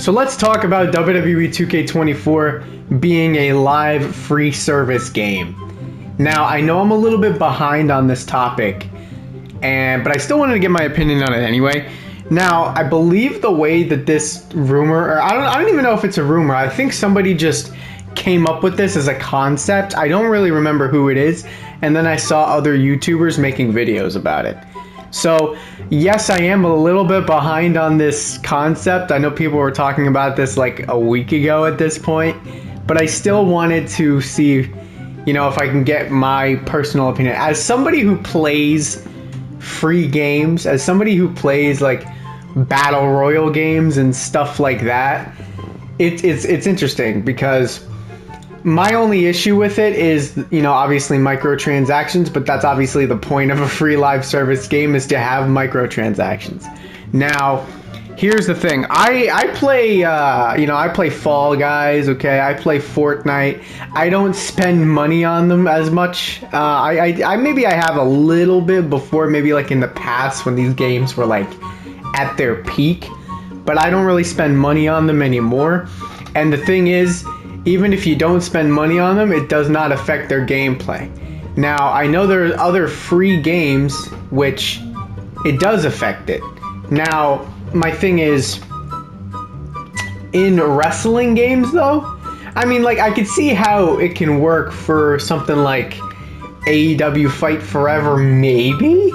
So let's talk about WWE 2K24 being a live free service game. Now, I know I'm a little bit behind on this topic, but I still wanted to get my opinion on it anyway. Now, I believe the way that this rumor, or I don't even know if it's a rumor. I think somebody just came up with this as a concept. I don't really remember who it is. And then I saw other YouTubers making videos about it. So, yes, I am a little bit behind on this concept. I know people were talking about this like a week ago at this point, but I still wanted to see, if I can get my personal opinion. As somebody who plays free games, as somebody who plays like battle royal games and stuff like that, it's interesting because my only issue with it is, obviously microtransactions, but that's obviously the point of a free live service game, is to have microtransactions. Now, here's the thing. I play Fall Guys, okay? I play Fortnite. I don't spend money on them as much. Maybe I have a little bit before, maybe like in the past when these games were like at their peak, but I don't really spend money on them anymore. And the thing is, even if you don't spend money on them, it does not affect their gameplay. Now, I know there are other free games which it does affect it. Now, my thing is, in wrestling games though, I could see how it can work for something like AEW Fight Forever, maybe?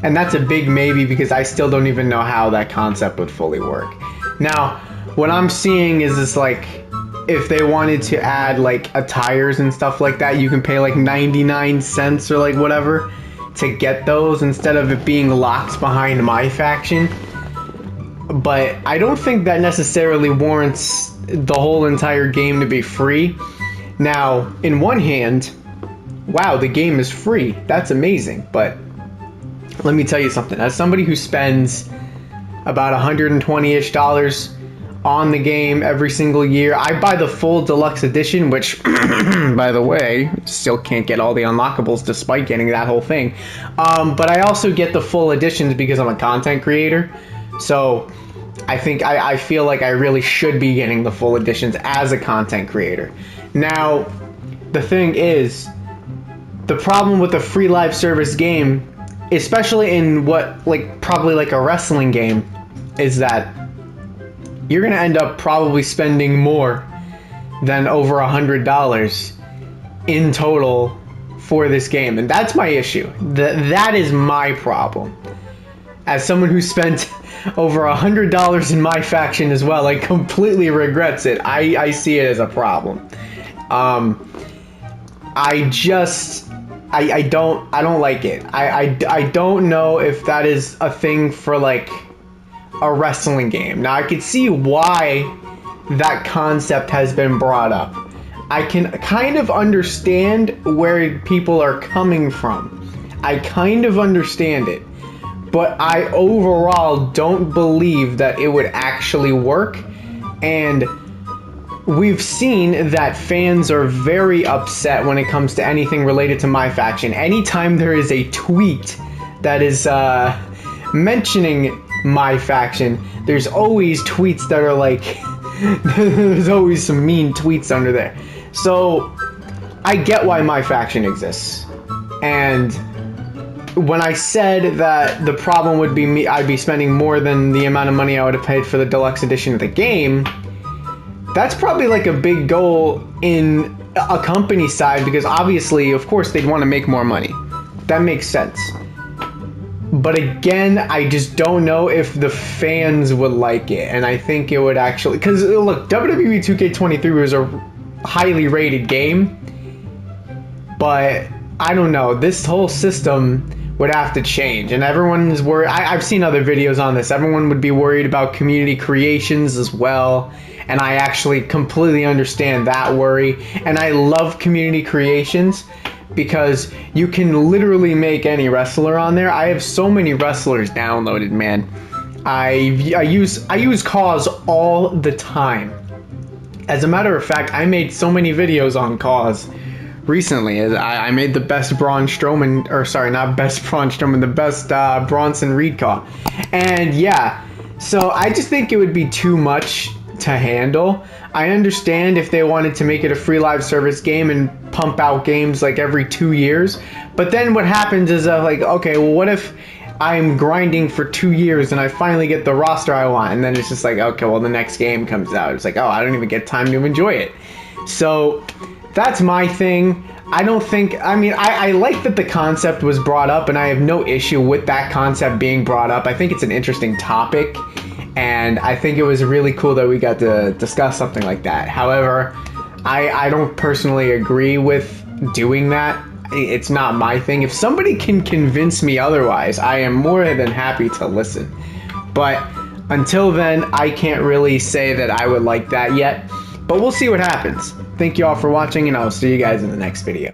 And that's a big maybe because I still don't even know how that concept would fully work. Now, what I'm seeing is this, like, if they wanted to add like attires and stuff like that, you can pay like 99 cents or like whatever to get those instead of it being locked behind my faction. But I don't think that necessarily warrants the whole entire game to be free. Now, in one hand, wow, the game is free. That's amazing. But let me tell you something. As somebody who spends about $120-ish on the game every single year, I buy the full deluxe edition, which, by the way, still can't get all the unlockables despite getting that whole thing. But I also get the full editions because I'm a content creator. So I feel like I really should be getting the full editions as a content creator. Now, the thing is, the problem with a free live service game, especially in probably like a wrestling game, is that you're going to end up probably spending more than over $100 in total for this game. And that's my issue. That is my problem. As someone who spent over $100 in my faction as well, I completely regrets it. I see it as a problem. I don't like it. I don't know if that is a thing for like a wrestling game. Now, I could see why that concept has been brought up. I can kind of understand where people are coming from. I kind of understand it. But I overall don't believe that it would actually work. And we've seen that fans are very upset when it comes to anything related to my faction. Anytime there is a tweet that is mentioning my faction, there's always tweets that are like, there's always some mean tweets under there. So I get why my faction exists. And when I said that the problem would be me, I'd be spending more than the amount of money I would have paid for the deluxe edition of the game, that's probably like a big goal in a company side, because obviously, of course, they'd want to make more money. That makes sense. But again, I just don't know if the fans would like it. And I think it would actually, because look, WWE 2K23 was a highly rated game, but I don't know, this whole system would have to change. And everyone's worried. I've seen other videos on this. Everyone would be worried about community creations as well. And I actually completely understand that worry. And I love community creations, because you can literally make any wrestler on there. I have so many wrestlers downloaded, man. I use Cause all the time. As a matter of fact, I made so many videos on Cause recently. I made the best Braun Strowman, or sorry, not best Braun Strowman, the best Bronson Reed call. And yeah, so I just think it would be too much to handle. I understand if they wanted to make it a free live service game and pump out games like every 2 years, but then what happens is like, okay, well, what if I'm grinding for 2 years and I finally get the roster I want, and then it's just like, okay, well, the next game comes out. It's like, oh, I don't even get time to enjoy it. So that's my thing. I don't think, I mean, I like that the concept was brought up, and I have no issue with that concept being brought up. I think it's an interesting topic, and I think it was really cool that we got to discuss something like that. However, I don't personally agree with doing that. It's not my thing. If somebody can convince me otherwise, I am more than happy to listen. But until then, I can't really say that I would like that yet. But we'll see what happens. Thank you all for watching, and I'll see you guys in the next video.